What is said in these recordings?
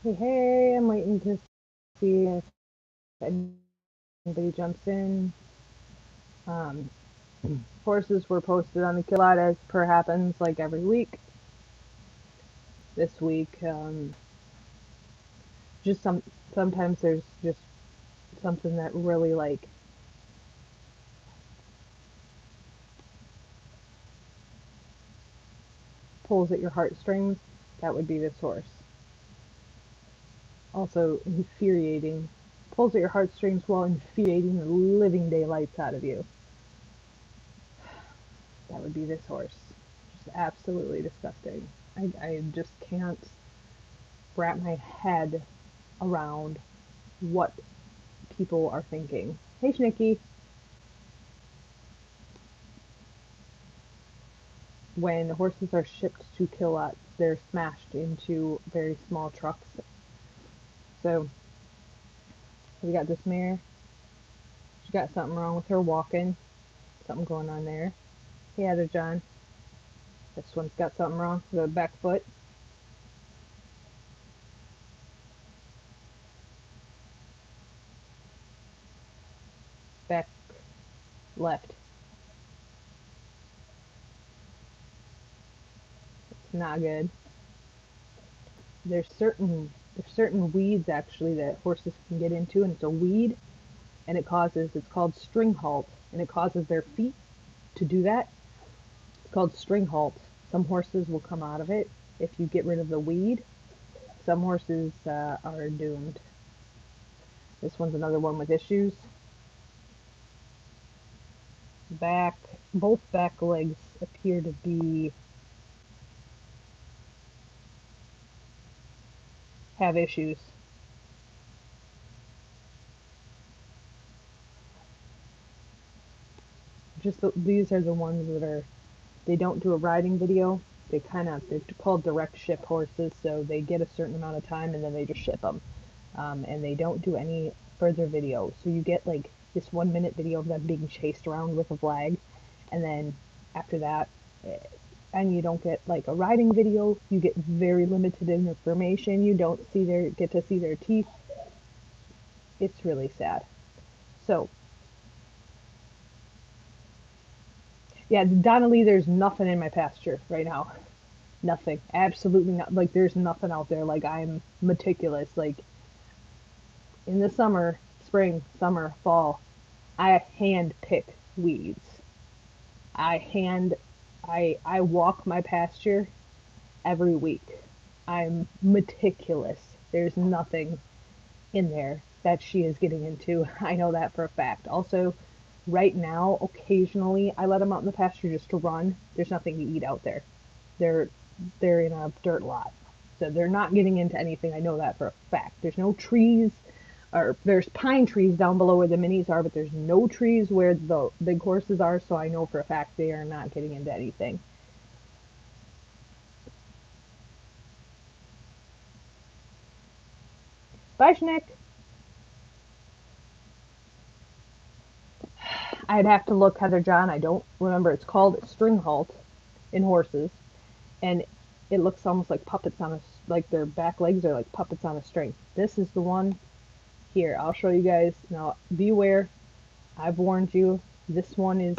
Hey, I'm waiting to see if anybody jumps in. Um, Horses were posted on the kill lot as per happens like every week. This week, just sometimes there's just something that really like pulls at your heartstrings. That would be this horse. Also infuriating, pulls at your heartstrings while infuriating the living daylights out of you. That would be this horse. Just absolutely disgusting. I just can't wrap my head around what people are thinking. Hey, Schnicky. When horses are shipped to kill lots, they're smashed into very small trucks. So we got this mare. She got something wrong with her walking. Something going on there. Hey, other John. This one's got something wrong with the back foot. Back left. It's not good. There's certain weeds actually that horses can get into, and it's a weed, and it's called string halt, and it causes their feet to do that. It's called string halt. Some horses will come out of it if you get rid of the weed. Some horses are doomed. This one's another one with issues. Back, both back legs appear to be have issues. These are the ones that are they don't do a riding video. They're called direct ship horses, so they get a certain amount of time and then they just ship them. And they don't do any further video. So you get like this 1 minute video of them being chased around with a flag, and then after that, eh, and you don't get like a riding video. You get very limited information. You don't get to see their teeth. It's really sad. So yeah, Donnelly, there's nothing in my pasture right now. Nothing. Absolutely not. Like there's nothing out there. Like I'm meticulous. Like in the summer, spring, summer, fall, I hand pick weeds. I hand I walk my pasture every week. I'm meticulous. There's nothing in there that she is getting into. I know that for a fact. Also, right now, occasionally I let them out in the pasture just to run. There's nothing to eat out there. They're they're in a dirt lot. So they're not getting into anything. I know that for a fact. There's no trees, or there's pine trees down below where the minis are, but there's no trees where the big horses are, so I know for a fact they are not getting into anything. Bye, Schnick. I'd have to look, Heather John. I don't remember. It's called string halt in horses, and it looks almost like puppets on a like their back legs are like puppets on a string. This is the one here. I'll show you guys. Now, beware. I've warned you. This one is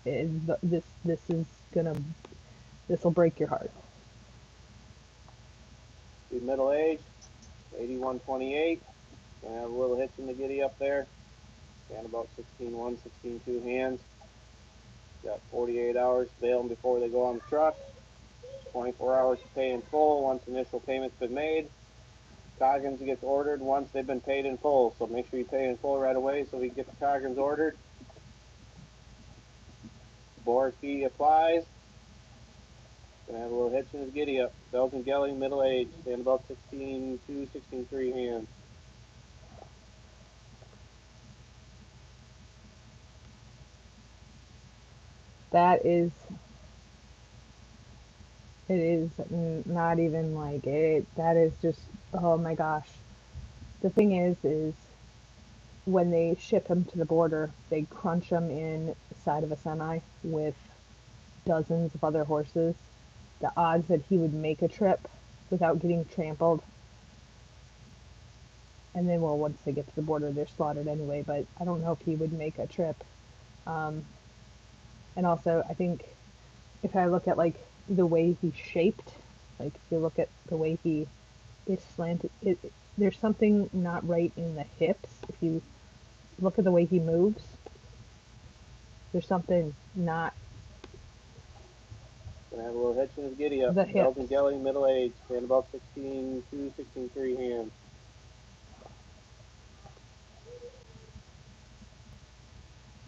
this is gonna this will break your heart. Be middle age, 8128. Gonna have a little hitch in the giddy up there. Stand about 16-1, 16-2 hands. Got 48 hours to bail them before they go on the truck. 24 hours to pay in full once initial payment's been made. Coggins gets ordered once they've been paid in full, so make sure you pay in full right away so we can get the Coggins ordered. Board fee applies. Gonna have a little hitch in his giddy up. Belgian Gelding, middle age, stand about 16-2, 16-3 hands. That is it is not even like it. That is just oh my gosh. The thing is when they ship him to the border, they crunch him inside of a semi with dozens of other horses. The odds that he would make a trip without getting trampled and then, well, once they get to the border, they're slaughtered anyway. But I don't know if he would make a trip. Um, and also, I think if I look at like the way he's shaped, like if you look at the way he is slanted, there's something not right in the hips. If you look at the way he moves, there's something not Gonna have a little hitch in his giddy up. the hips. Belgian gelding, middle age, stand about 16.2, 16.3 hands.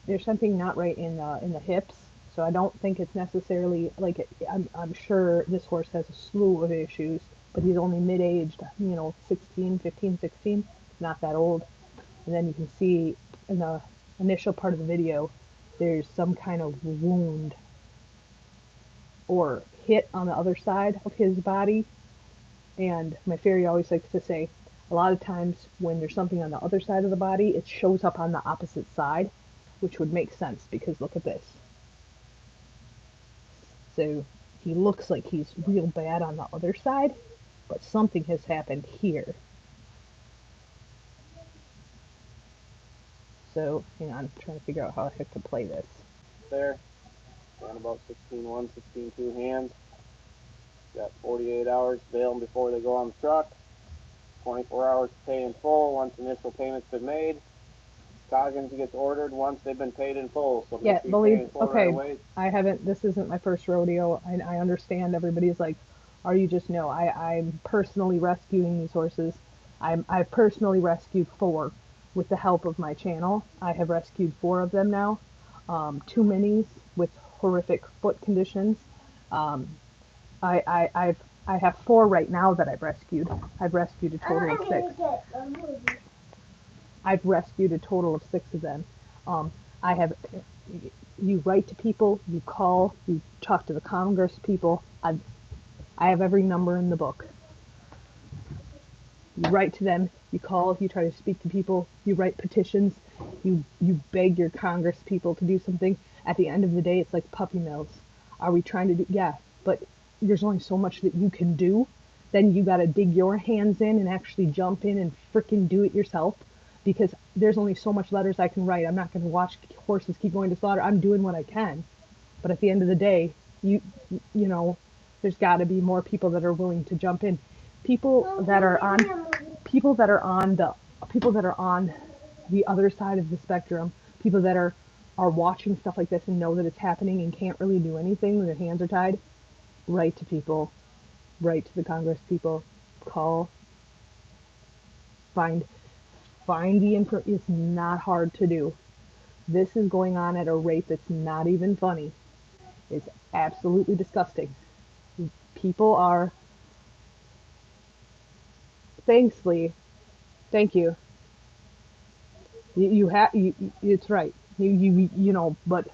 There's something not right in the hips. So I don't think it's necessarily like I'm sure this horse has a slew of issues, but he's only mid-aged, 16, 15, 16, not that old. And then you can see in the initial part of the video, there's some kind of wound or hit on the other side of his body. And my fairy always likes to say, a lot of times when there's something on the other side of the body, it shows up on the opposite side, which would make sense because look at this. So he looks like he's real bad on the other side, but something has happened here. So hang on, I'm trying to figure out how the heck to play this. There, stand about 16.1, 16.2 hands. Got 48 hours to bail them before they go on the truck. 24 hours to pay in full once initial payment's been made. Coggins gets ordered once they've been paid in full. So Yeah, make sure you pay in full right okay, away. I haven't, this isn't my first rodeo. I understand everybody's like, are you just, no, I'm personally rescuing these horses. I've personally rescued 4 with the help of my channel. I have rescued 4 of them now. 2 minis with horrific foot conditions. Um, I have 4 right now that I've rescued. I've rescued a total of 6. I've rescued a total of 6 of them. I have, you write to people, you call, you talk to the Congress people. I have every number in the book. You write to them, you call, you try to speak to people, you write petitions, you beg your Congress people to do something. At the end of the day, it's like puppy mills. Are we trying to do? Yeah, but there's only so much that you can do. Then you got to dig your hands in and actually jump in and fricking do it yourself because there's only so much letters I can write. I'm not going to watch horses keep going to slaughter. I'm doing what I can. But at the end of the day, you know, there's got to be more people that are willing to jump in. People that are on people that are on the people that are on the other side of the spectrum, people that are watching stuff like this and know that it's happening and can't really do anything when their hands are tied, write to people, write to the Congress people, call, find the info. It's not hard to do. This is going on at a rate that's not even funny. It's absolutely disgusting. People are, thankfully, thank you. You have it's right. But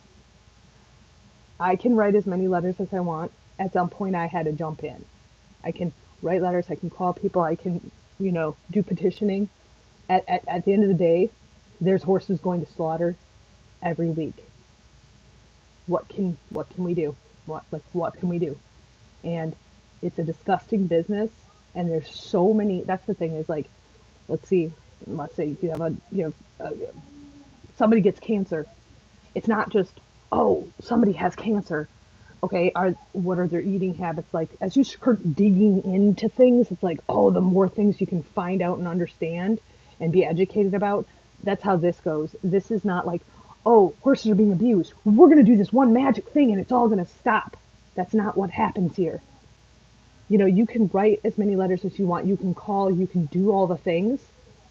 I can write as many letters as I want. At some point, I had to jump in. I can write letters. I can call people. I can, do petitioning. At the end of the day, there's horses going to slaughter every week. What can we do? What can we do? And it's a disgusting business. And there's so many. That's the thing is like, let's see. Let's say you have somebody gets cancer. It's not just, oh, somebody has cancer. Okay, what are their eating habits like? As you start digging into things, it's like, oh, the more things you can find out and understand and be educated about, that's how this goes. This is not like, oh, horses are being abused. We're going to do this one magic thing and it's all going to stop. That's not what happens here. You can write as many letters as you want. You can call, you can do all the things,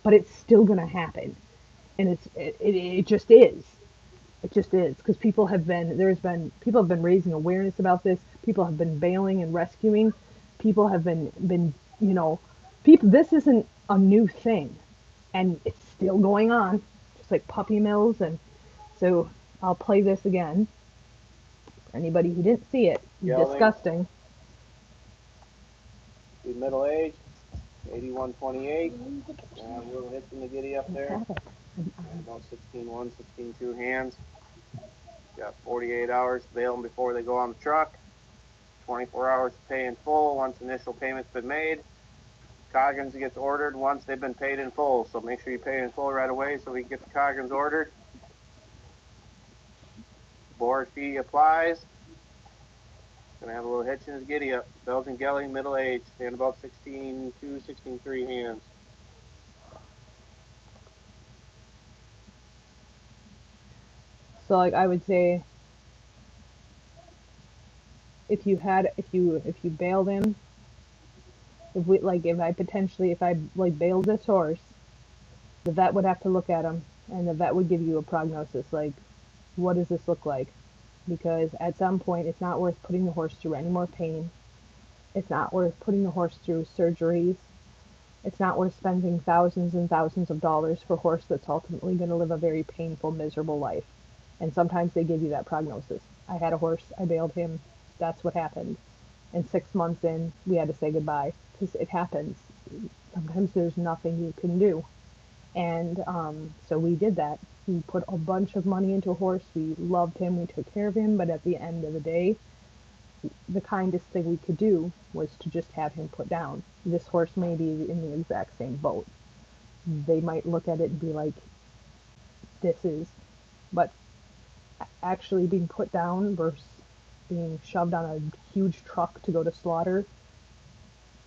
but it's still going to happen. And it just is. It just is because people have been raising awareness about this. People have been bailing and rescuing. People have been people. This isn't a new thing, and it's still going on, just like puppy mills. And so I'll play this again for anybody who didn't see it. Gelding, Disgusting. be middle age, 81.28. Gonna have a little hitch in the giddy up I there. have it. Got about 16.1, 16.2 hands. Got 48 hours to bail them before they go on the truck. 24 hours to pay in full once initial payment's been made. Coggins gets ordered once they've been paid in full. So make sure you pay in full right away so we can get the Coggins ordered. Board fee applies. Gonna have a little hitch in his giddy up. Belgian gelding, middle age, stand about 16.2, 16.3 hands. So like I would say if you bailed him, if I like bailed this horse, the vet would have to look at him and the vet would give you a prognosis like what does this look like? Because at some point it's not worth putting the horse through any more pain. It's not worth putting the horse through surgeries. It's not worth spending thousands and thousands of dollars for a horse that's ultimately going to live a very painful, miserable life. And sometimes they give you that prognosis. I had a horse, I bailed him, that's what happened. And 6 months in, we had to say goodbye because it happens. Sometimes there's nothing you can do. And so we did that. We put a bunch of money into a horse. We loved him. We took care of him. But at the end of the day, the kindest thing we could do was to just have him put down. This horse may be in the exact same boat. They might look at it and be like, this is, but actually being put down versus being shoved on a huge truck to go to slaughter,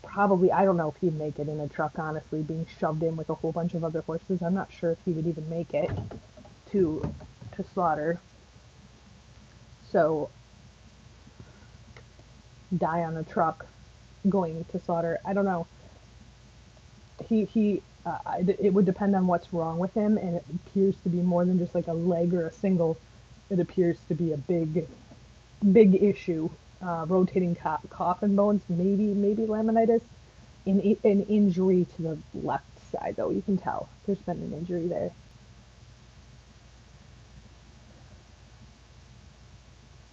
probably, I don't know if he'd make it in a truck, honestly, being shoved in with a whole bunch of other horses. I'm not sure if he would even make it to slaughter. So die on a truck going to slaughter. I don't know. It would depend on what's wrong with him, and it appears to be more than just like a leg or a single. It appears to be a big issue. Rotating coffin bones, maybe laminitis, an injury to the left side though. You can tell there's been an injury there.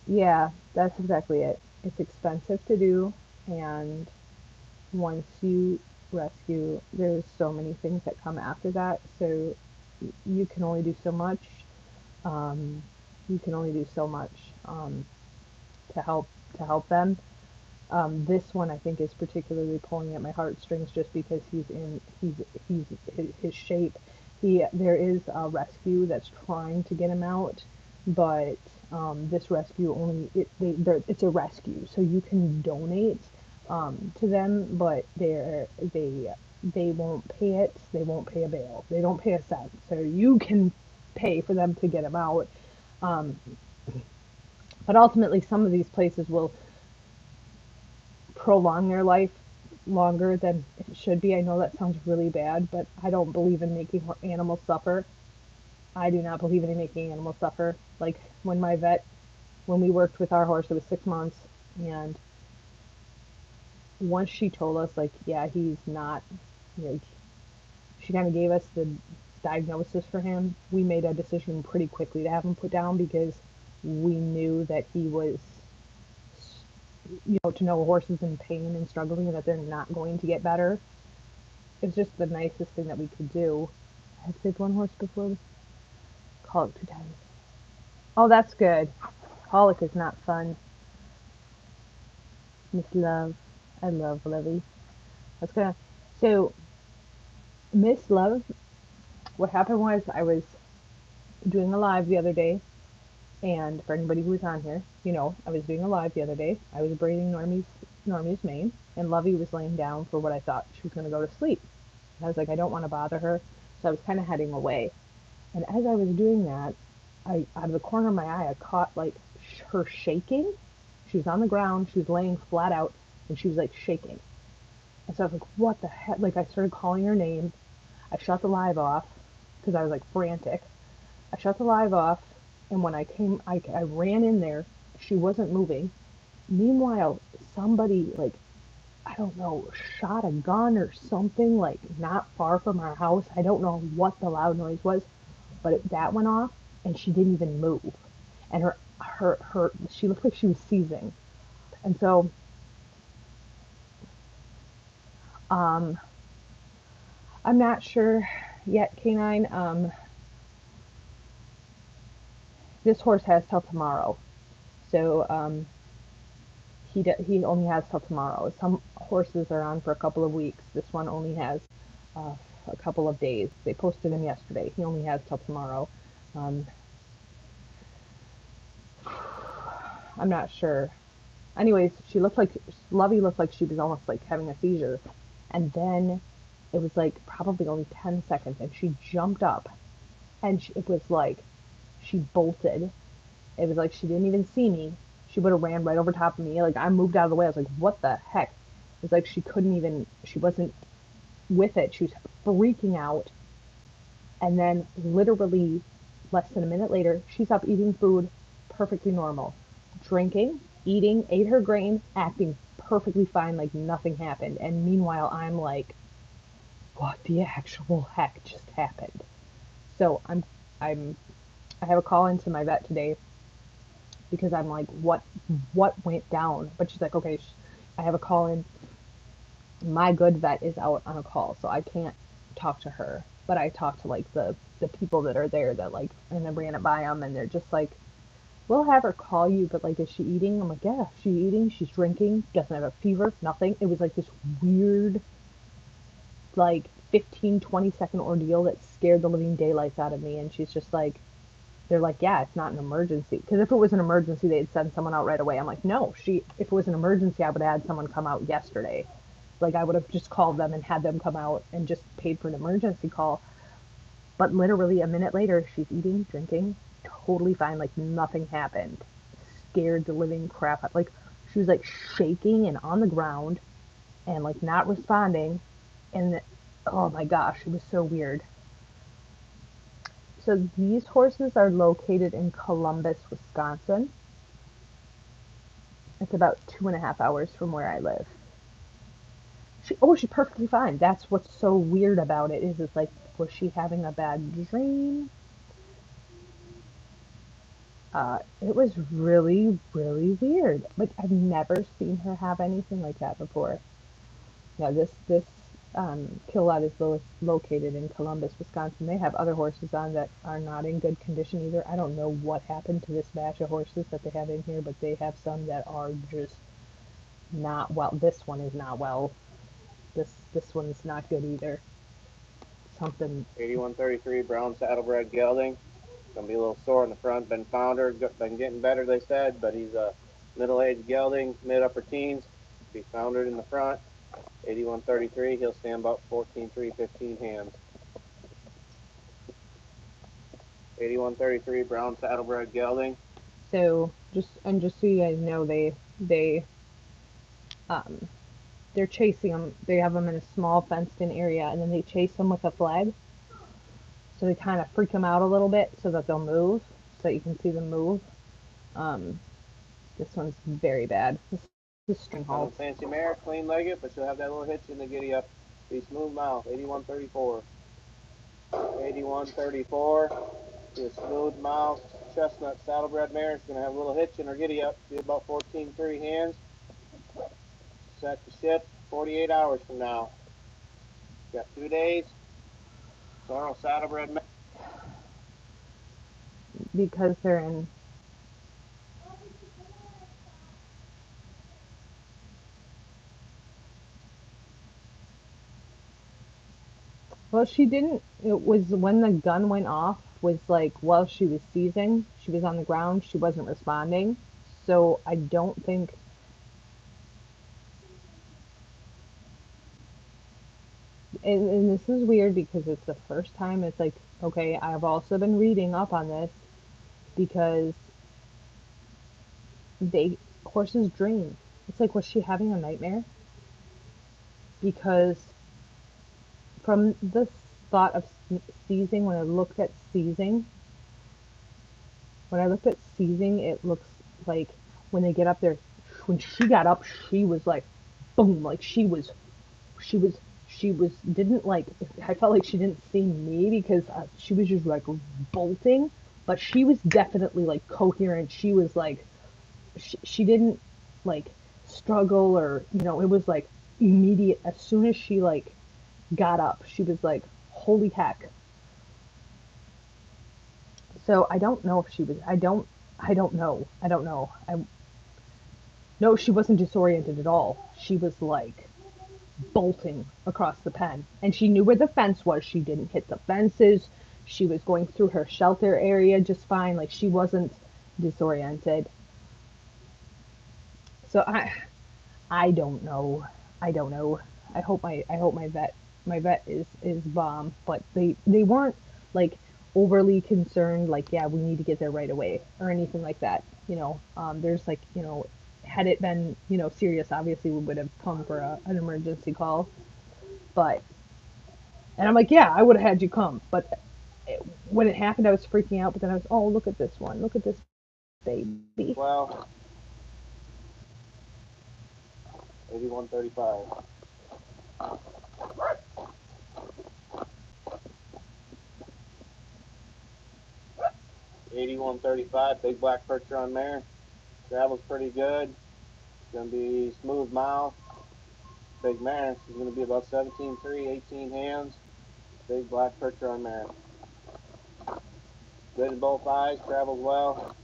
Yeah, that's exactly it. It's expensive to do, and once you rescue, there's so many things that come after that. So you can only do so much. Um, you can only do so much to help them. This one I think is particularly pulling at my heartstrings just because he's his shape. There is a rescue that's trying to get him out, but this rescue only it's a rescue, so you can donate to them, but they won't pay it. They won't pay a bail. They don't pay a cent. So you can pay for them to get him out. Um, but ultimately, some of these places will prolong their life longer than it should be. I know that sounds really bad, but I don't believe in making animals suffer. I do not believe in making animals suffer. Like when we worked with our horse, it was 6 months, and once she told us, like, yeah, he's not, like, she kind of gave us the diagnosis for him. We made a decision pretty quickly to have him put down because we knew that he was, to know a horse is in pain and struggling and that they're not going to get better. It's just the nicest thing that we could do. I've saved one horse before. Colic 2 times. Oh, that's good. Colic is not fun. Miss Love. I love Lovey. That's gonna. So, Miss Love, what happened was I was doing a live the other day, and for anybody who was on here, I was doing a live the other day. I was braiding Normie's mane, and Lovey was laying down for what I thought she was gonna go to sleep. And I was like, I don't want to bother her, so I was kind of heading away. And as I was doing that, out of the corner of my eye, I caught like her shaking. She was on the ground, she was laying flat out, and she was like shaking. And so I was like, what the heck? Like I started calling her name. I shut the live off because I was like frantic. I shut the live off, and when I ran in there. She wasn't moving. Meanwhile, somebody like I don't know, shot a gun or something like not far from our house. I don't know what the loud noise was, but that went off and she didn't even move. And she looked like she was seizing. And so, um, I'm not sure yet, Canine. This horse has till tomorrow. So, he only has till tomorrow. Some horses are on for a couple of weeks. This one only has uh, a couple of days. They posted him yesterday. He only has till tomorrow. Um, I'm not sure. Anyways, she looked like Lovey looked like she was almost like having a seizure, and then it was like probably only 10 seconds, and she jumped up, and it was like she bolted. It was like she didn't even see me. She would have ran right over top of me. Like I moved out of the way. I was like, what the heck? It was like she couldn't even. She wasn't with it. She was freaking out, and then literally less than a minute later, she's up eating food, perfectly normal, drinking, eating, ate her grain, acting perfectly fine, like nothing happened. And meanwhile, I'm like, what the actual heck just happened? So I'm, I have a call into my vet today because I'm like, what went down? But she's like, okay, I have a call in. My good vet is out on a call, so I can't talk to her. But I talk to like the people that are there that like, and I ran it by them, and they're just like, we'll have her call you, but like, is she eating? I'm like, yeah, she's eating, she's drinking, doesn't have a fever, nothing. It was like this weird, like 15-20 second ordeal that scared the living daylights out of me. And she's just like, they're like, yeah, it's not an emergency. Because if it was an emergency, they'd send someone out right away. I'm like, no, if it was an emergency, I would have had someone come out yesterday. Like, I would have just called them and had them come out and just paid for an emergency call. But literally a minute later, she's eating, drinking, totally fine, like nothing happened. Scared the living crap out. Like, she was like shaking and on the ground and like not responding. And oh my gosh, it was so weird. So these horses are located in Columbus, Wisconsin. It's about 2.5 hours from where I live. She's perfectly fine. That's what's so weird about it is it's like, was she having a bad dream? It was really, really weird. But I've never seen her have anything like that before. Now this kill lot is located in Columbus, Wisconsin. They have other horses on that are not in good condition either. I don't know what happened to this batch of horses that they have in here, but they have some that are just not well. This one is not well. This one's not good either. Something. 8133 brown saddlebred gelding. Gonna be a little sore in the front. Been founder, been getting better, they said, but he's a middle-aged gelding, mid-upper teens. Be foundered in the front. 8133. He'll stand about 14.3, 15 hands. 8133 brown saddlebred gelding. So just so you guys know, um they're chasing them. They have them in a small fenced-in area, and then they chase them with a flag. So they kind of freak them out a little bit so that they'll move, so that you can see them move. Um, this one's very bad. This is string Kind halt. of fancy mare, clean-legged, but she'll have that little hitch in the giddy up. Be smooth mouth. 8134. 8134. Be a smooth mouth chestnut saddlebred mare. She's gonna have a little hitch in her giddy up. Be about 14.3 hands. Set to ship 48 hours from now. Got 2 days. Sorrel saddlebred mare. Because they're in. Well, she didn't. It was when the gun went off. Was like while she was seizing. She was on the ground. She wasn't responding. So I don't think. And this is weird because it's the first time. It's like, okay, I've also been reading up on this because they horses dream. It's like, was she having a nightmare? Because from the thought of seizing, when I looked at seizing, it looks like when they get up there, when she got up, she was like, boom, like she was, didn't like, I felt like she didn't see me because she was just like bolting, but she was definitely like coherent. She was like, she didn't like struggle or, it was like immediate. As soon as she like got up, she was like, holy heck. So I don't know if she was, I don't know. I don't know. No, she wasn't disoriented at all. She was like bolting across the pen. And she knew where the fence was. She didn't hit the fences. She was going through her shelter area just fine. Like she wasn't disoriented. So I don't know. I don't know. I hope my vet is bomb, but they weren't like overly concerned like yeah, we need to get there right away or anything like that. There's like, had it been, serious, obviously we would have come for an emergency call. But and I'm like, yeah, I would have had you come. But when it happened, I was freaking out. But then I was, oh, look at this one. Look at this baby. Well, 8135. 8135, big black percher on there. Travels pretty good. It's going to be smooth mouth. Big mare. She's going to be about 17.3, 18 hands. Big black percher on there. Good in both eyes. Travels well.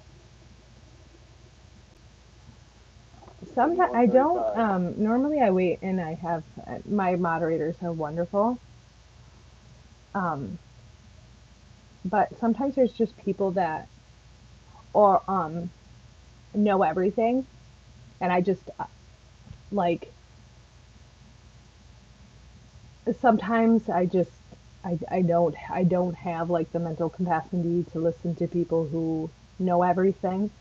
Sometimes I don't. 8135. Normally, I wait and I have my moderators are wonderful. Um, but sometimes there's just people that or know everything, and I just like sometimes I don't have like the mental capacity to listen to people who know everything.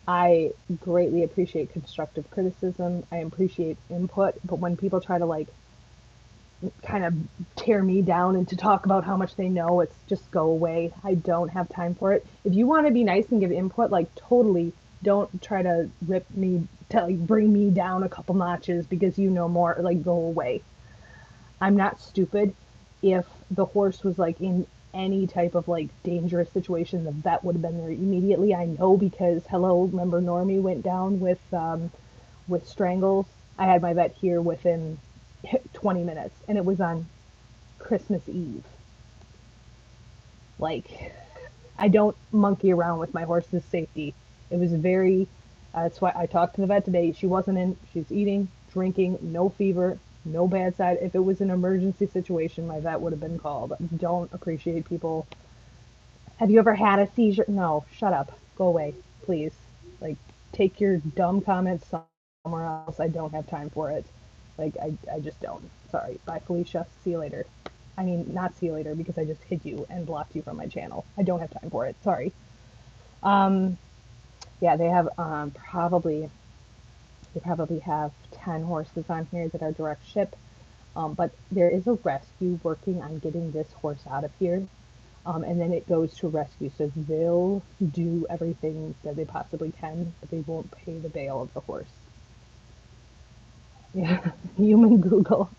I greatly appreciate constructive criticism. I appreciate input, but when people try to like kind of tear me down and to talk about how much they know, it's just go away. I don't have time for it. If you want to be nice and give input, like totally don't try to rip me to like bring me down a couple notches because you know more, like go away. I'm not stupid. If the horse was like in any type of like dangerous situation, the vet would have been there immediately. I know because hello, remember Normie went down with strangles. I had my vet here within 20 minutes, and it was on Christmas Eve. Like, I don't monkey around with my horse's safety. It was very. That's why I talked to the vet today. She wasn't in. She's eating, drinking, no fever, no bad side. If it was an emergency situation, my vet would have been called. Don't appreciate people. Have you ever had a seizure? No, shut up. Go away, please. Like, take your dumb comments somewhere else. I don't have time for it. Like, I just don't. Sorry. Bye, Felicia. See you later. I mean, not see you later because I just hid you and blocked you from my channel. I don't have time for it. Sorry. Um, yeah, they probably have 10 horses on here that are direct ship. But there is a rescue working on getting this horse out of here. And then it goes to rescue. So they'll do everything that they possibly can, but they won't pay the bail of the horse. Yeah, human Google.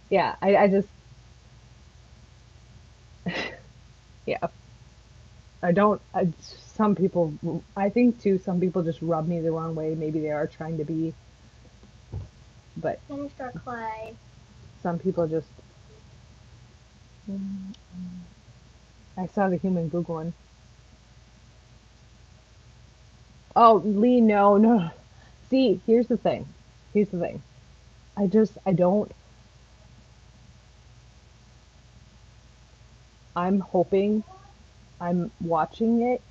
Yeah, I just, yeah, I don't, some people, I think too, some people just rub me the wrong way. Maybe they are trying to be, but Mr. Clay. some people just, I saw the human Google one. Oh, Lee, no, no. See, here's the thing. Here's the thing. I don't, I'm hoping, I'm watching it.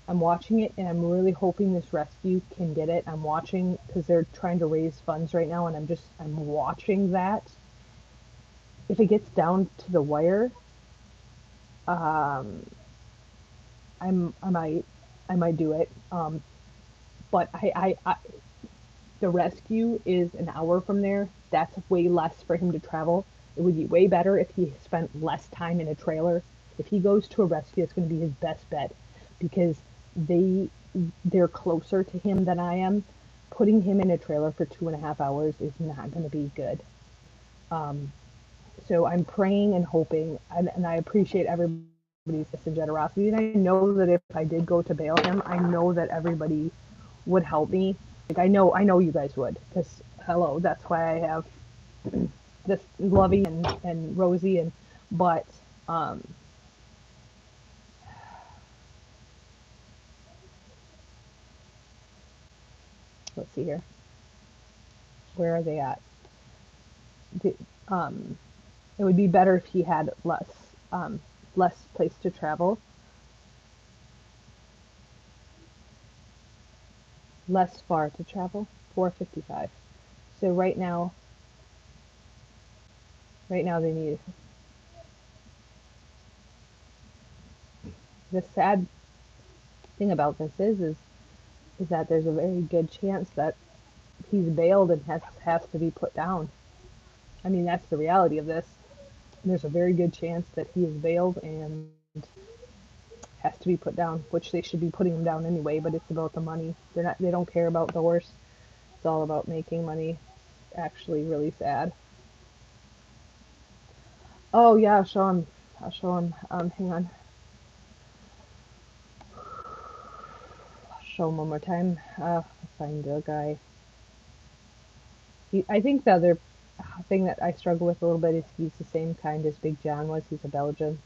I'm watching it and I'm really hoping this rescue can get it. I'm watching because they're trying to raise funds right now and I'm watching that. If it gets down to the wire, um, I'm, I might, I might do it. But the rescue is an hour from there. That's way less for him to travel. It would be way better if he spent less time in a trailer. If he goes to a rescue, it's going to be his best bet because they they're closer to him than I am. Putting him in a trailer for 2.5 hours is not going to be good. Um, so I'm praying and hoping, and I appreciate everybody's generosity. And I know that if I did go to bail him, I know that everybody would help me. Like I know you guys would, because hello, that's why I have this Lovey and Rosie but um, let's see here. Where are they at? The, it would be better if he had um, less place to travel, less far to travel. 455. So right now they need. The sad thing about this is that there's a very good chance that he's bailed and has to be put down. I mean, that's the reality of this. There's a very good chance that he is bailed and has to be put down, which they should be putting him down anyway, but it's about the money. They don't care about the horse. It's all about making money. It's actually really sad. Oh yeah, I'll show him. I'll show him. Hang on. I'll show him one more time. I'll find the guy. I think the other thing that I struggle with a little bit is he's the same kind as Big John was. He's a Belgian.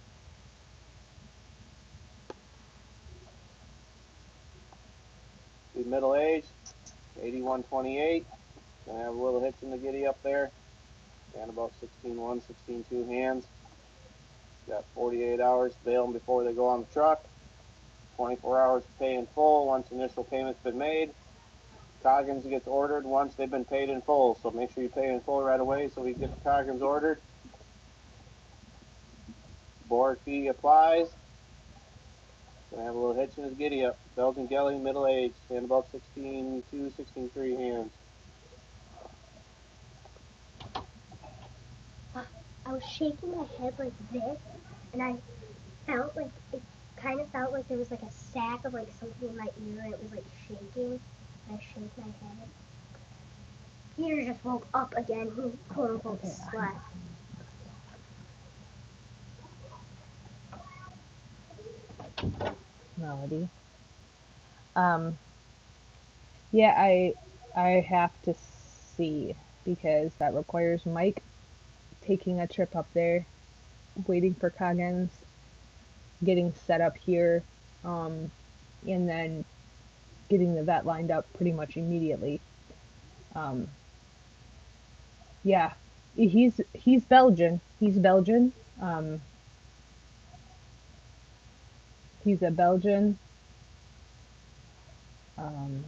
Be middle age, 81.28. Gonna have a little hitch in the giddy up there. And about 16.1, 16.2 hands. Got 48 hours to bail them before they go on the truck. 24 hours to pay in full once initial payment's been made. Coggins gets ordered once they've been paid in full, so make sure you pay in full right away so we get the Coggins ordered. Board fee applies. Gonna have a little hitch in his giddy up. Belgian Gelly, middle age, stand about 16.2, 16.3 hands. I was shaking my head like this, and I felt like it kind of felt like there was like a sack of like something in my ear, and it was like shaking. And I shake my head. Peter just woke up again. He quote unquote slept. Melody. Um, yeah, I have to see because that requires Mike taking a trip up there, waiting for Coggins, getting set up here, um, and then getting the vet lined up pretty much immediately. Um, yeah, he's Belgian. He's Belgian. Um, he's a Belgian, um,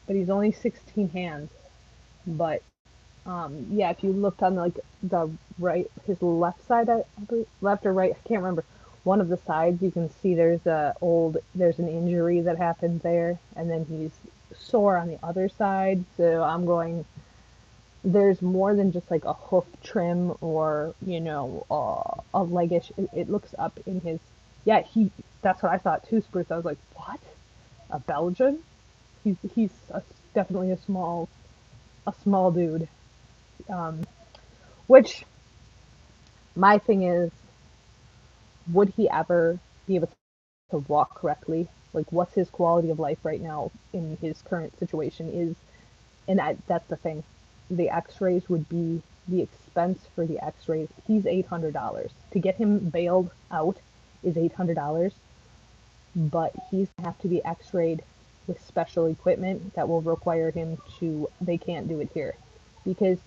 but he's only 16 hands. But yeah, if you looked on like the right, his left side, I believe, left or right, I can't remember. One of the sides, you can see there's an injury that happened there, and then he's sore on the other side. So I'm going, there's more than just like a hoof trim or a leggish. It looks up in his. Yeah, that's what I thought too, Spruce. I was like, what? A Belgian? He's definitely a small dude. Um, which my thing is, would he ever be able to walk correctly? Like, what's his quality of life right now in his current situation? That's the thing. The X-rays would be the expense for the X-rays. He's $800 to get him bailed out is $800, but he's gonna have to be X-rayed with special equipment that will require him to. They can't do it here because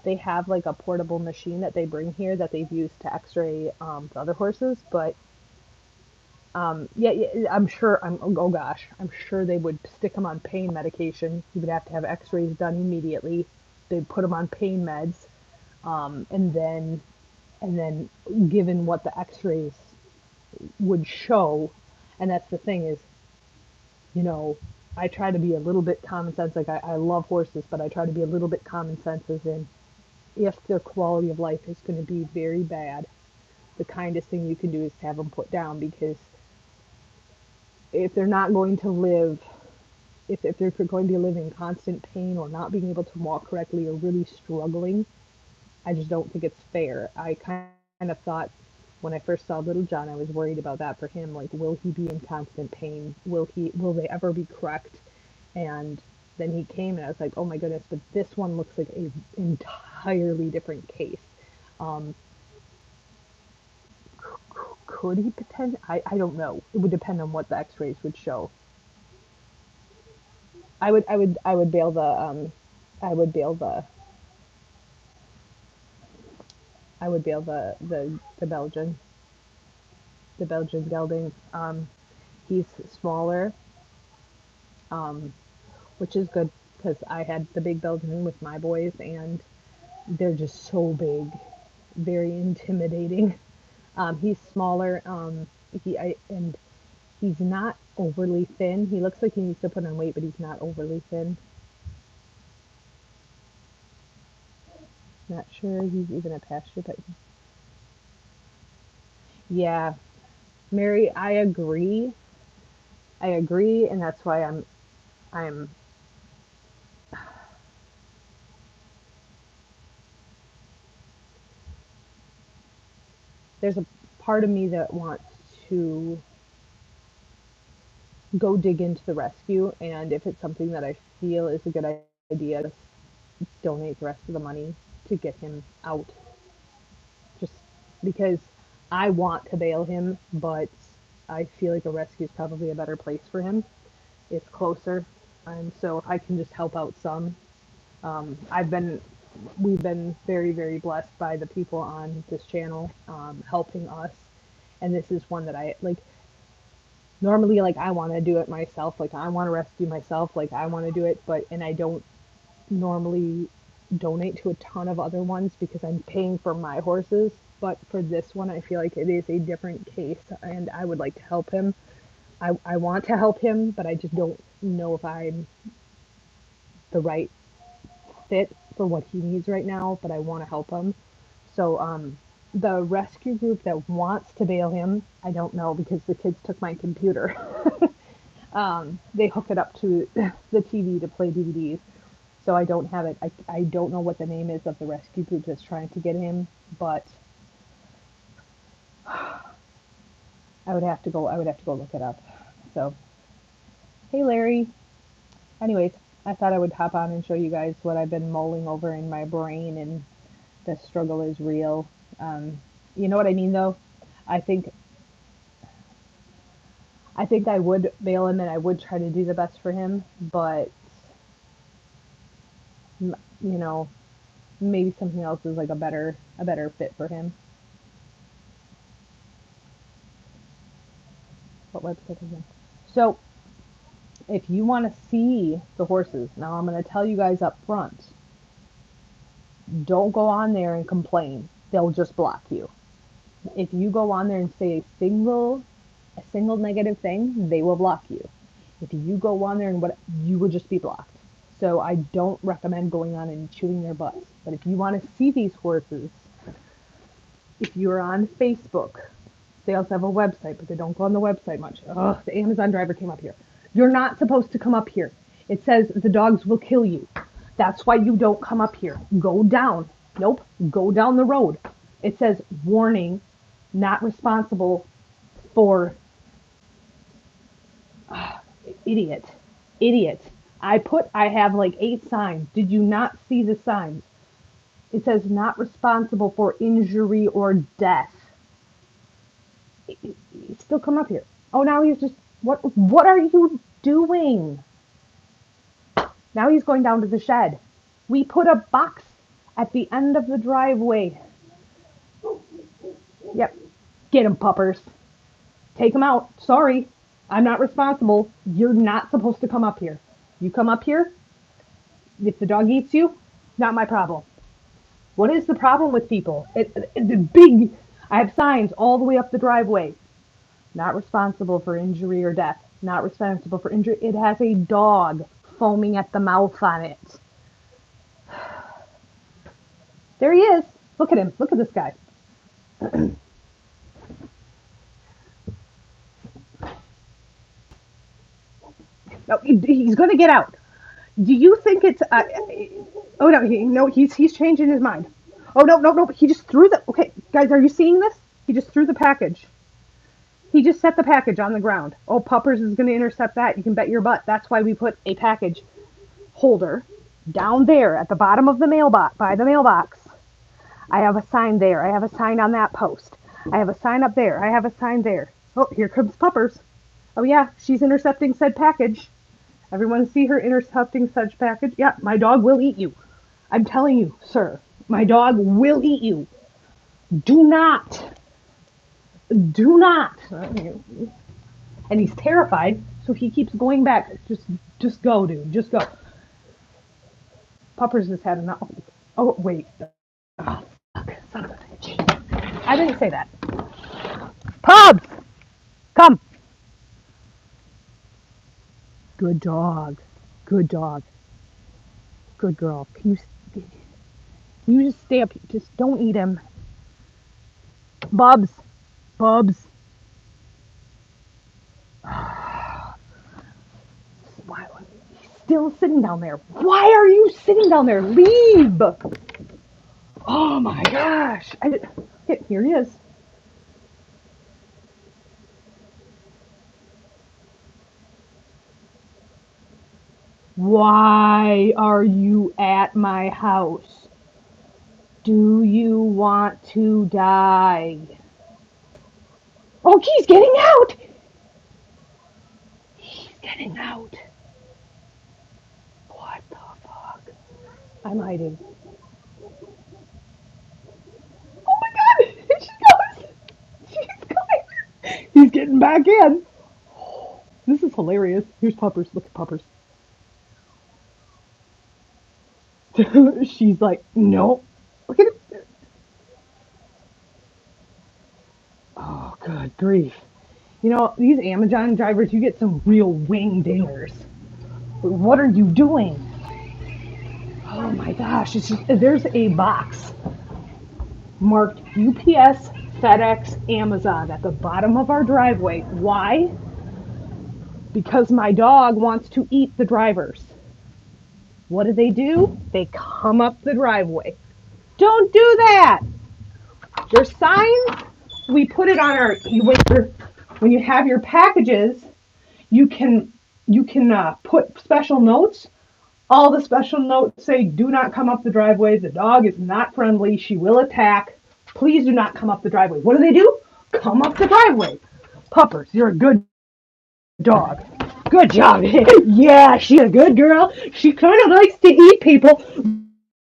they have like a portable machine that they bring here that they've used to X-ray the other horses, but yeah, I'm sure. Oh gosh, I'm sure they would stick him on pain medication. He would have to have X-rays done immediately. They'd put him on pain meds, and then given what the X-rays would show, and that's the thing is, you know, I try to be a little bit common sense. Like I love horses, but I try to be a little bit common sense as in if their quality of life is going to be very bad, the kindest thing you can do is to have them put down because if they're not going to live, if they're going to live in constant pain or not being able to walk correctly or really struggling, I just don't think it's fair. I kind of thought when I first saw Little John, I was worried about that for him. Like, will he be in constant pain? Will they ever be correct? And then he came and I was like, oh my goodness, but this one looks like a entirely different case. Um, could he pretend? I don't know. It would depend on what the X-rays would show. I would bail I would bail the I would bail the Belgian gelding. He's smaller, um, which is good because I had the big Belgian with my boys, and they're just so big, very intimidating. He's smaller. And he's not overly thin. He looks like he needs to put on weight, but he's not overly thin. Not sure he's even a pasture, but yeah, Mary, I agree. I agree, and that's why I'm there's a part of me that wants to go dig into the rescue, and if it's something that I feel is a good idea, just donate the rest of the money to get him out. Just because I want to bail him, but I feel like a rescue is probably a better place for him. It's closer, and so if I can just help out some, I've been we've been very, very blessed by the people on this channel helping us, and this is one that I like. Normally, like I want to do it myself, like I want to rescue myself, like I want to do it, but and I don't normally donate to a ton of other ones because I'm paying for my horses. But for this one, I feel like it is a different case, and I would like to help him. I want to help him, but I just don't know if I'm the right fit for what he needs right now, but I want to help him. So, the rescue group that wants to bail him, I don't know because the kids took my computer. They hook it up to the TV to play DVDs. So I don't have it. I don't know what the name is of the rescue group that's trying to get him, but I would have to go look it up. So, hey Larry. Anyways, I thought I would hop on and show you guys what I've been mulling over in my brain, and the struggle is real. Um, you know what I mean though? I think I think I would bail him and I would try to do the best for him, but you know, maybe something else is like a better fit for him. What website is it? So, if you want to see the horses, now I'm going to tell you guys up front, don't go on there and complain. They'll just block you. If you go on there and say a single negative thing, they will block you. If you go on there and what you will just be blocked. So I don't recommend going on and chewing their butts. But if you want to see these horses, if you're on Facebook, they also have a website, but they don't go on the website much. Ugh, the Amazon driver came up here. You're not supposed to come up here. It says the dogs will kill you. That's why you don't come up here. Go down. Nope. Go down the road. It says warning, not responsible for idiot. Idiot. I have like 8 signs. Did you not see the signs? It says not responsible for injury or death. Still come up here. Oh, now he's just, what are you doing? Now he's going down to the shed. We put a box at the end of the driveway. Yep. Get him, puppers. Take him out. Sorry. I'm not responsible. You're not supposed to come up here. You come up here, if the dog eats you, not my problem. What is the problem with people? The big, I have signs all the way up the driveway. Not responsible for injury or death. Not responsible for injury. It has a dog foaming at the mouth on it. There he is. Look at him. Look at this guy. No, he's going to get out. Do you think it's? Oh no, he's changing his mind. Oh no, he just threw the. Okay, guys, are you seeing this? He just threw the package. He just set the package on the ground. Oh, Puppers is going to intercept that. You can bet your butt. That's why we put a package holder down there at the bottom of the mailbox, by the mailbox. I have a sign there. I have a sign on that post. I have a sign up there. I have a sign there. Oh, here comes Puppers. Oh yeah, she's intercepting said package. Everyone see her intercepting such package? Yeah, my dog will eat you. I'm telling you, sir, my dog will eat you. Do not. Do not. And he's terrified, so he keeps going back. Just go, dude. Just go. Puppers has had enough. Oh, wait. Oh, fuck. Son of a bitch. I didn't say that. Pubs! Come. Good dog. Good dog. Good girl. Can you just stay up? Just don't eat him. Bubs. Bubs. Why? He's still sitting down there. Why are you sitting down there? Leave! Oh my gosh. Here he is. Why are you at my house? Do you want to die? Oh, he's getting out! He's getting out. What the fuck? I'm hiding. Oh my god! She goes! She's going! He's getting back in! This is hilarious. Here's Puppers. Look at Puppers. She's like, nope. Look at it. Oh, good grief. You know, these Amazon drivers, you get some real wing dingers. What are you doing? Oh my gosh, there's a box marked UPS, FedEx, Amazon at the bottom of our driveway. Why? Because my dog wants to eat the drivers. What do? They come up the driveway. Don't do that! There's signs. We put it on when you have your packages, you can put special notes. All the special notes say, do not come up the driveway. The dog is not friendly. She will attack. Please do not come up the driveway. What do? Come up the driveway. Puppers, you're a good dog. Good job. Yeah, she's a good girl. She kind of likes to eat people.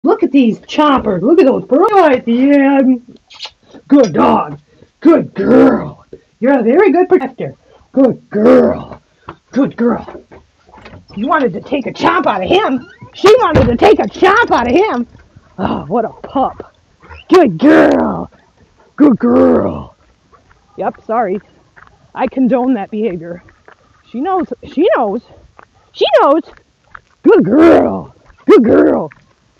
Look at these chompers. Look at those pearls. Yeah. Good dog. Good girl. You're a very good protector. Good girl. Good girl. You wanted to take a chomp out of him. She wanted to take a chomp out of him. Oh, what a pup. Good girl. Good girl. Yep, sorry. I condone that behavior. She knows. She knows. She knows. Good girl. Good girl.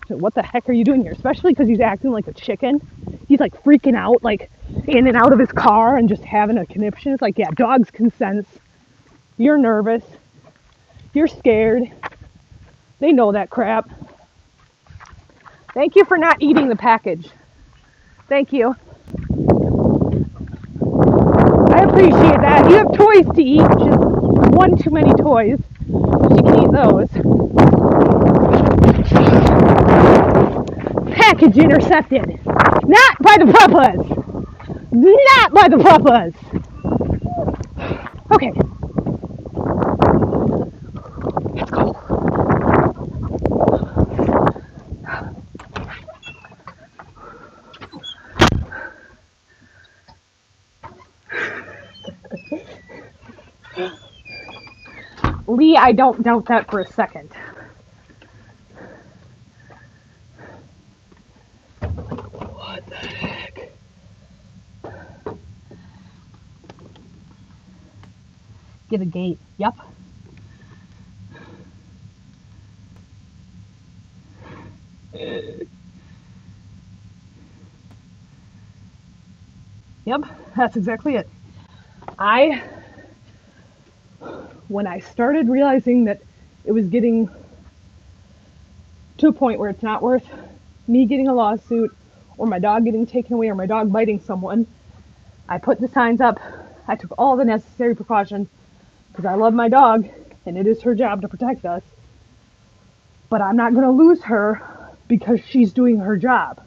What the heck are you doing here? Especially because he's acting like a chicken. He's like freaking out, like in and out of his car and just having a conniption. It's like, yeah, dogs can sense. You're nervous. You're scared. They know that crap. Thank you for not eating the package. Thank you. I appreciate that. You have toys to eat, just one too many toys. She can eat those. Package intercepted. Not by the Puppas. Not by the Puppas. Okay. Let's go. Lee, I don't doubt that for a second. What the heck? Get a gate. Yep. Yep, that's exactly it. When I started realizing that it was getting to a point where it's not worth me getting a lawsuit or my dog getting taken away or my dog biting someone, I put the signs up. I took all the necessary precautions because I love my dog and it is her job to protect us. But I'm not going to lose her because she's doing her job.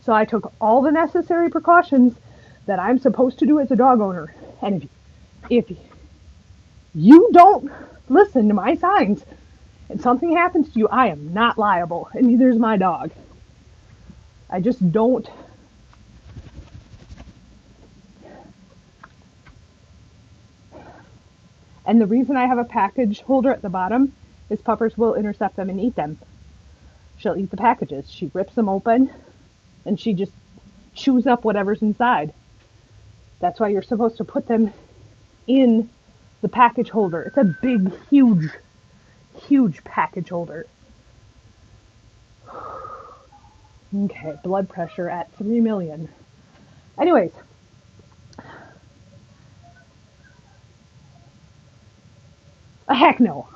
So I took all the necessary precautions that I'm supposed to do as a dog owner. And if you don't listen to my signs. If something happens to you, I am not liable, and neither is my dog. I just don't. And the reason I have a package holder at the bottom is puppers will intercept them and eat them. She'll eat the packages. She rips them open, and she just chews up whatever's inside. That's why you're supposed to put them in the package holder. It's a big, huge, huge package holder. Okay, blood pressure at 3 million. Anyways. Heck no.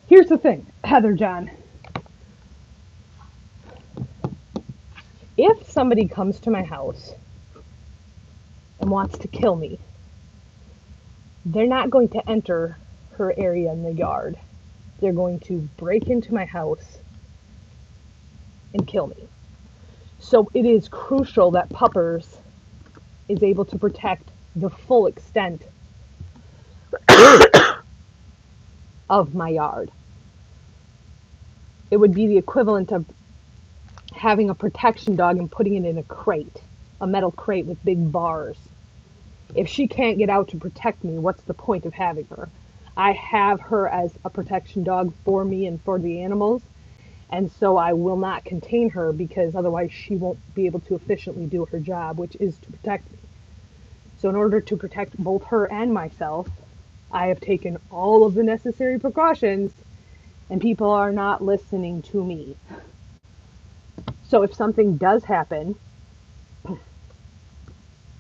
Here's the thing, Heather John. If somebody comes to my house and wants to kill me, they're not going to enter her area in the yard. They're going to break into my house and kill me. So it is crucial that Puppers is able to protect the full extent of my yard. It would be the equivalent of having a protection dog and putting it in a crate, a metal crate with big bars. If she can't get out to protect me, what's the point of having her? I have her as a protection dog for me and for the animals, and so I will not contain her because otherwise she won't be able to efficiently do her job, which is to protect me. So in order to protect both her and myself, I have taken all of the necessary precautions, and people are not listening to me. So if something does happen,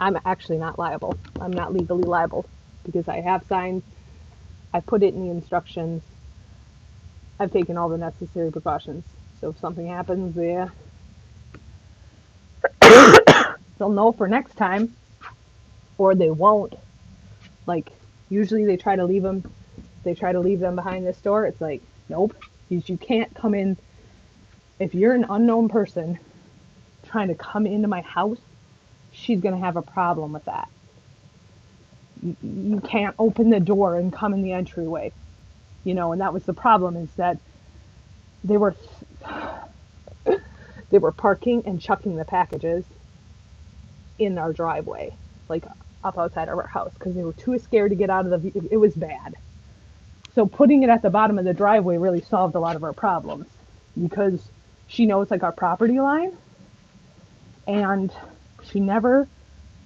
I'm actually not liable. I'm not legally liable because I have signs. I put it in the instructions. I've taken all the necessary precautions. So if something happens, yeah, they'll know for next time, or they won't. Like, usually they try to leave them. They try to leave them behind this door. It's like, nope, you can't come in. If you're an unknown person trying to come into my house, she's going to have a problem with that. You can't open the door and come in the entryway, and that was the problem, is that they were parking and chucking the packages in our driveway, like up outside of our house, because they were too scared to get out of it was bad. So putting it at the bottom of the driveway really solved a lot of our problems, because she knows like our property line, and she never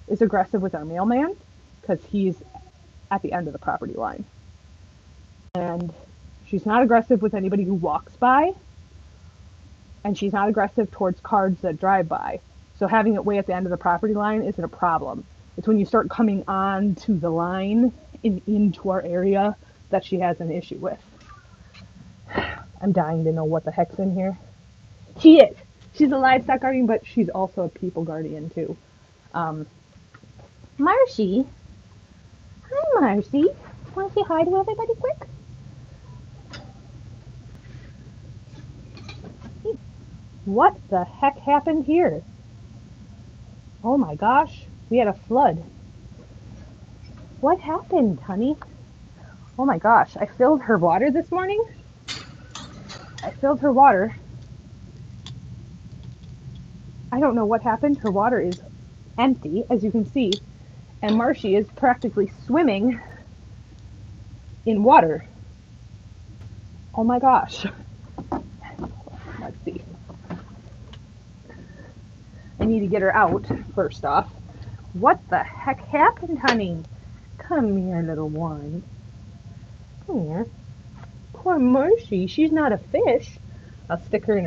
is aggressive with our mailman because he's at the end of the property line. And she's not aggressive with anybody who walks by, and she's not aggressive towards cars that drive by. So having it way at the end of the property line isn't a problem. It's when you start coming on to the line and into our area that she has an issue with. I'm dying to know what the heck's in here. She is. She's a livestock guardian, but she's also a people guardian too. Marcy. Hi, Marcy. Want to say hi to everybody quick? What the heck happened here? Oh my gosh, we had a flood. What happened, honey? Oh my gosh, I filled her water this morning. I filled her water. I don't know what happened. Her water is empty, as you can see, and Marcy is practically swimming in water. Oh my gosh. Let's see. I need to get her out first off. What the heck happened, honey? Come here, little one. Come here. Poor Marcy. She's not a fish. I'll stick her in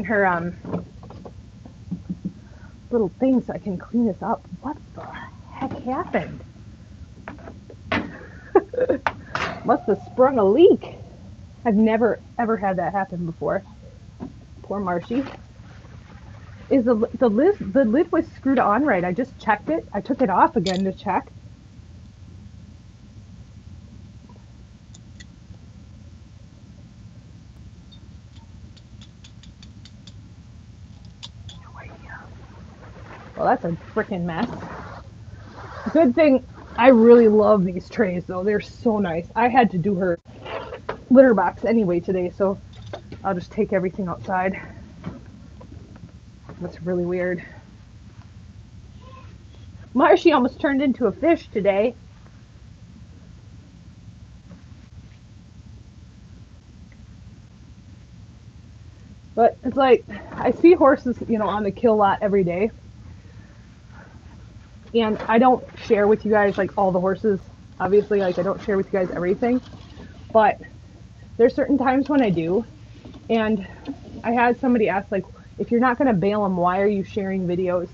her little thing so I can clean this up. What the heck happened? Must have sprung a leak. I've never ever had that happen before. Poor Marcy. Is the lid was screwed on right? I just checked it. I took it off again to check. Well, that's a freaking mess. Good thing I really love these trays though. They're so nice. I had to do her litter box anyway today, so I'll just take everything outside. That's really weird. Marshy almost turned into a fish today. But it's like, I see horses, on the kill lot every day. And I don't share with you guys, like, all the horses. Obviously, like, I don't share with you guys everything. But there's certain times when I do. And I had somebody ask, like, if you're not going to bail them, why are you sharing videos?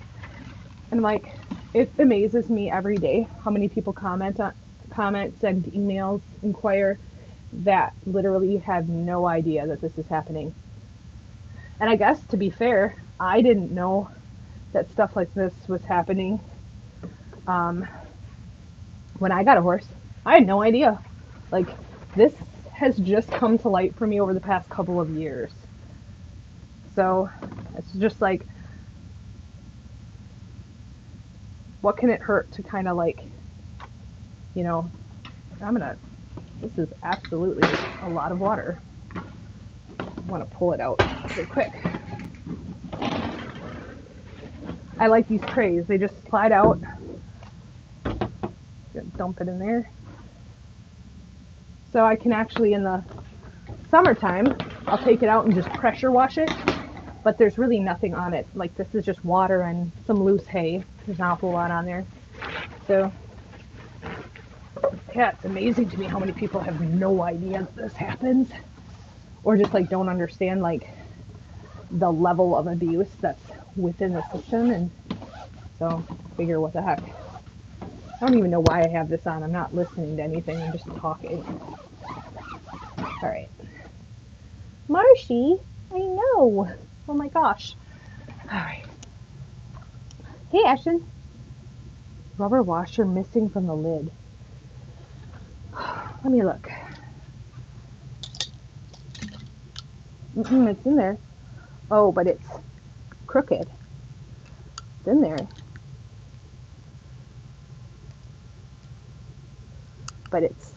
And I'm like, it amazes me every day how many people comment, send emails, inquire, that literally have no idea that this is happening. And I guess, to be fair, I didn't know that stuff like this was happening when I got a horse. I had no idea. Like, this has just come to light for me over the past couple of years. So it's just like, what can it hurt to kind of like, this is absolutely a lot of water. I want to pull it out real quick. I like these trays. They just slide out. Dump it in there. So I can actually, in the summertime, I'll take it out and just pressure wash it. But there's really nothing on it. Like, this is just water and some loose hay. There's not a whole lot on there. So, yeah, it's amazing to me how many people have no idea that this happens. Or just, like, don't understand, like, the level of abuse that's within the system. And so, figure, what the heck. I don't even know why I have this on. I'm not listening to anything. I'm just talking. All right. Marshy, I know. Oh my gosh. All right. Hey, Ashton. Rubber washer missing from the lid. Let me look. It's in there. Oh, but it's crooked. It's in there. But it's...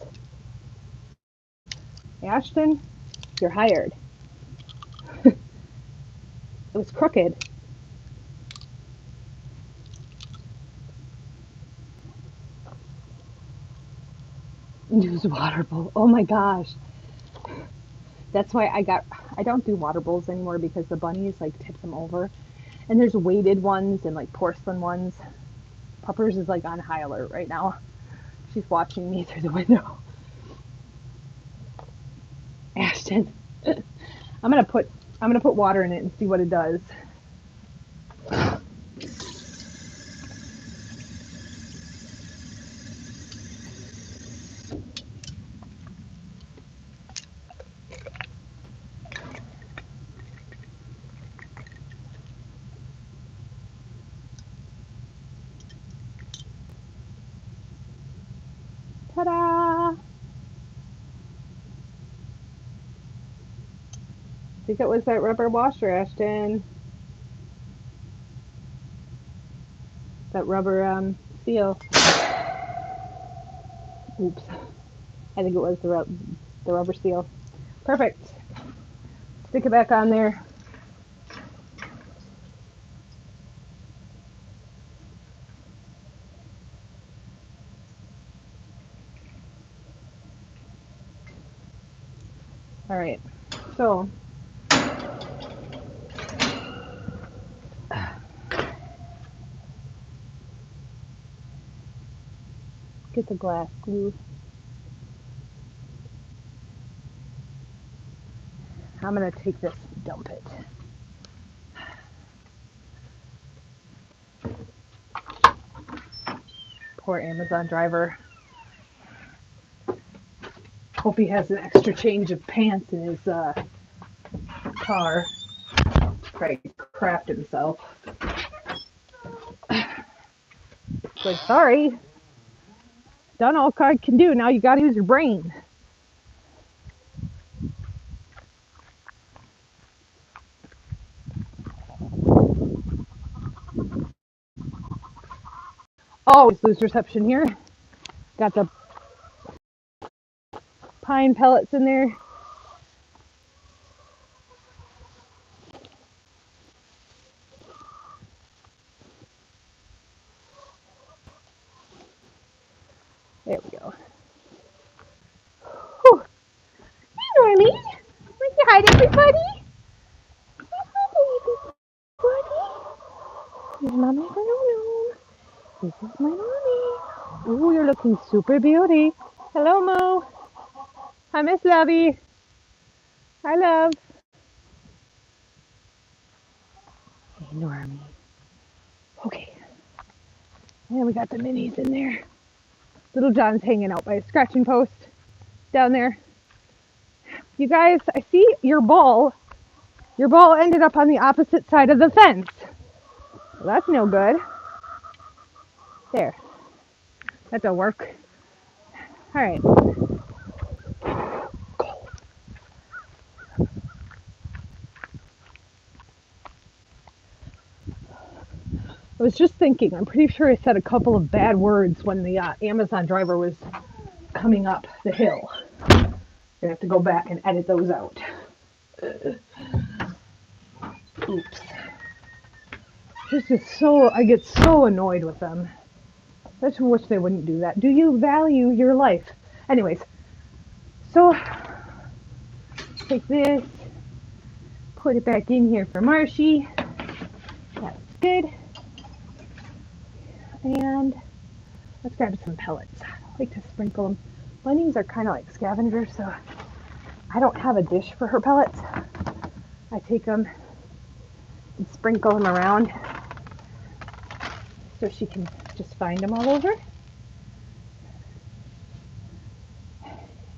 Ashton, you're hired. It was crooked. Use water bowl. Oh my gosh. That's why I don't do water bowls anymore, because the bunnies like tip them over. And there's weighted ones and like porcelain ones. Puppers is like on high alert right now. She's watching me through the window. Ashton, I'm gonna put water in it and see what it does. Ta-da! I think it was that rubber washer, Ashton. That rubber seal. Oops. I think it was the rubber seal. Perfect. Stick it back on there. All right. So get the glass glue. I'm gonna take this and dump it. Poor Amazon driver. Hope he has an extra change of pants in his car. Probably crapped himself. It's like, sorry. Done all car can do. Now you gotta use your brain. Oh, always lose reception here. Got the pine pellets in there. There we go. Whew. Hey, Normie. Want to hide everybody? Here's my Normie. This is my Normie. Ooh, you're looking super beauty. Hello, Mo. Hi, Miss Lovey. Hi, love. Hey, Normie. Okay. And we got the minis in there. Little John's hanging out by a scratching post down there. You guys, I see your ball. Your ball ended up on the opposite side of the fence. Well, that's no good. There. That'll work. All right. I was just thinking, I'm pretty sure I said a couple of bad words when the Amazon driver was coming up the hill. I have to go back and edit those out. Oops. This is so, I get so annoyed with them. I just wish they wouldn't do that. Do you value your life? Anyways, so take this, put it back in here for Marshy. That's good. And let's grab some pellets. I like to sprinkle them. Bunnies are kind of like scavengers, so I don't have a dish for her pellets. I take them and sprinkle them around so she can just find them all over.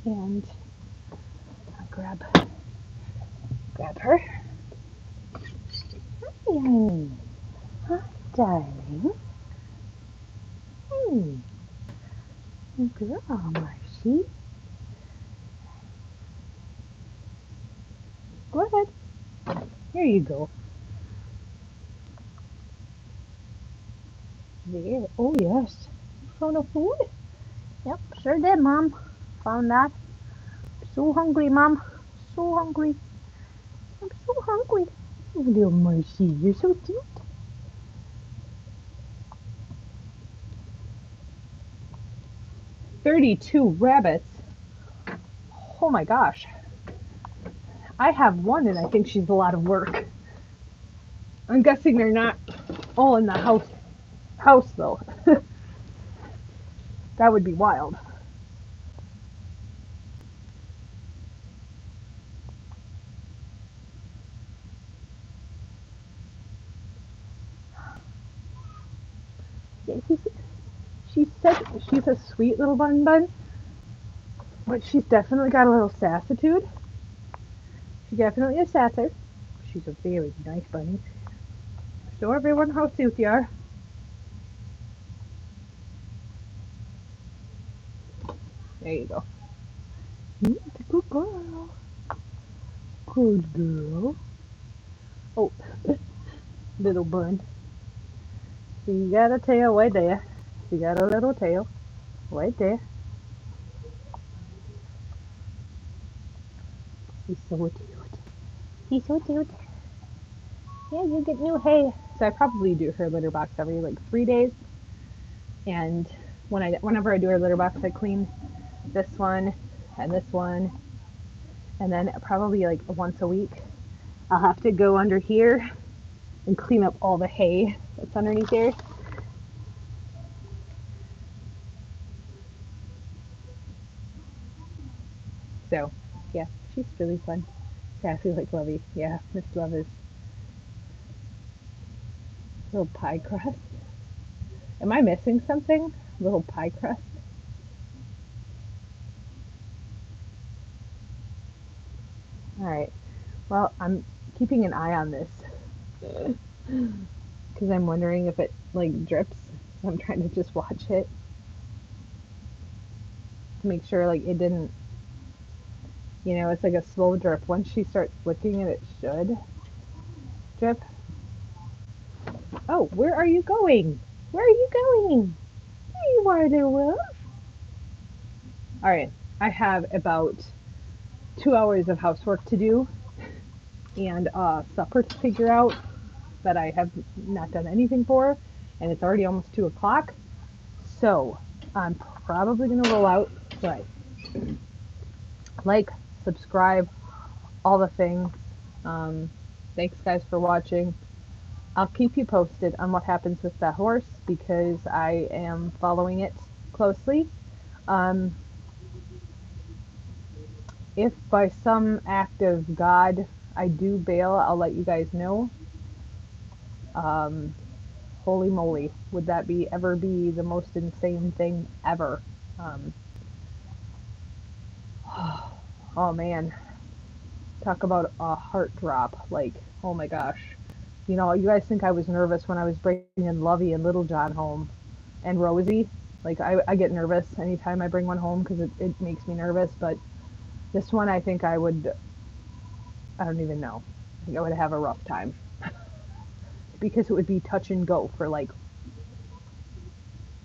And I'll grab her. Hi, honey. Hi, darling. Hey. Good girl, Marshy. Go ahead. Here you go. There. Oh, yes. You found a food? Yep, sure did, Mom. Found that. So hungry, Mom. So hungry. I'm so hungry. Oh, little Marshy, you're so cute. "32 rabbits? Oh my gosh. I have one and I think she's a lot of work. I'm guessing they're not all in the house though. That would be wild. Yeah, she's a sweet little bun, but she's definitely got a little sassitude. She definitely is sasser. She's a very nice bunny. Show everyone how cute you are. There you go. Good girl. Good girl. Oh, little bun. She got a tail right there. She got a little tail right there. He's so cute. He's so cute. Yeah, you get new hay. So I probably do her litter box every like 3 days. And whenever I do her litter box, I clean this one, and then probably like once a week, I'll have to go under here and clean up all the hay that's underneath here. So, yeah, she's really fun. Sassy like Lovey. Yeah, Miss Love is little pie crust. Am I missing something? Little pie crust? Alright. Well, I'm keeping an eye on this. Because I'm wondering if it, like, drips. So I'm trying to just watch it. To make sure, like, it didn't, it's like a slow drip. Once she starts flicking it, it should drip. Oh, where are you going? Where are you going? There you are, little wolf. Alright, I have about 2 hours of housework to do and supper to figure out that I have not done anything for, and it's already almost 2 o'clock. So I'm probably going to roll out, but like, subscribe, all the things. Thanks, guys, for watching. I'll keep you posted on what happens with that horse because I am following it closely. Um, if by some act of God I do bail, I'll let you guys know. Um, holy moly, would that ever be the most insane thing ever? Um, oh man, talk about a heart drop. Like, oh my gosh. You know, you guys think I was nervous when I was bringing Lovey and Little John home and Rosie. Like, I get nervous anytime I bring one home because it makes me nervous. But this one, I think I don't even know. I think I would have a rough time because it would be touch and go for like,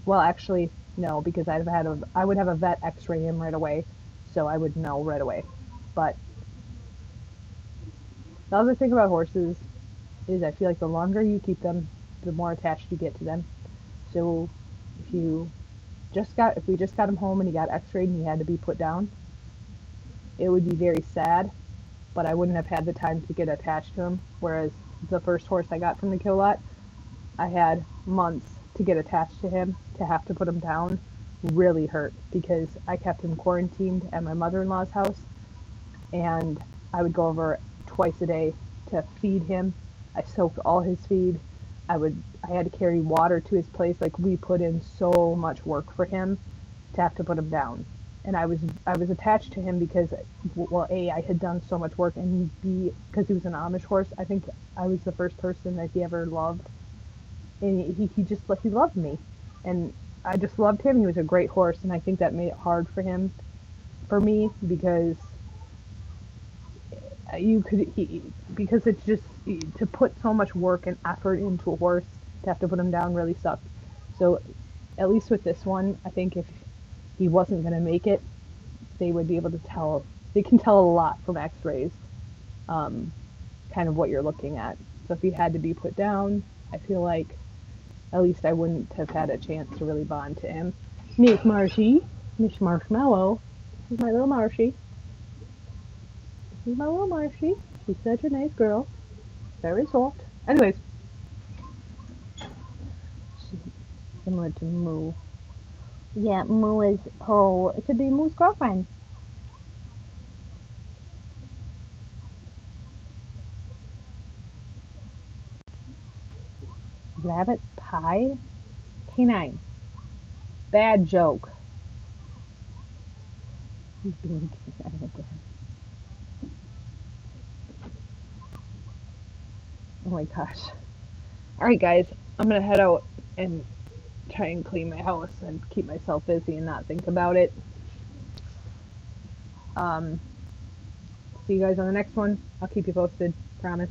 well, actually, no, because I would have a vet x-ray him right away. So I would know right away. But the other thing about horses is I feel like the longer you keep them, the more attached you get to them. So if we just got him home and he got x-rayed and he had to be put down, it would be very sad, but I wouldn't have had the time to get attached to him. Whereas the first horse I got from the kill lot, I had months to get attached to him. To have to put him down really hurt because I kept him quarantined at my mother-in-law's house, and I would go over twice a day to feed him. I soaked all his feed. I had to carry water to his place. Like, we put in so much work for him to have to put him down. And I was attached to him because, well, A, I had done so much work, and B, because he was an Amish horse, I think I was the first person that he ever loved. And he loved me. And I just loved him. He was a great horse, and I think that made it hard for me, because because it's just, to put so much work and effort into a horse, to have to put him down really sucked. So at least with this one, I think if he wasn't going to make it, they would be able to tell. They can tell a lot from x-rays, um, kind of what you're looking at. So if he had to be put down, I feel like at least I wouldn't have had a chance to really bond to him. Miss Marshy, Miss Marshmallow, this is my little Marshy. This is my little Marshy. She's such a nice girl. Very soft. Anyways, she's similar to Moo. Yeah, Moo is it could be Moo's girlfriend. Rabbit pie? Canine. Bad joke. He's being oh my gosh. Alright guys, I'm gonna head out and try and clean my house and keep myself busy and not think about it. See you guys on the next one. I'll keep you posted. Promise.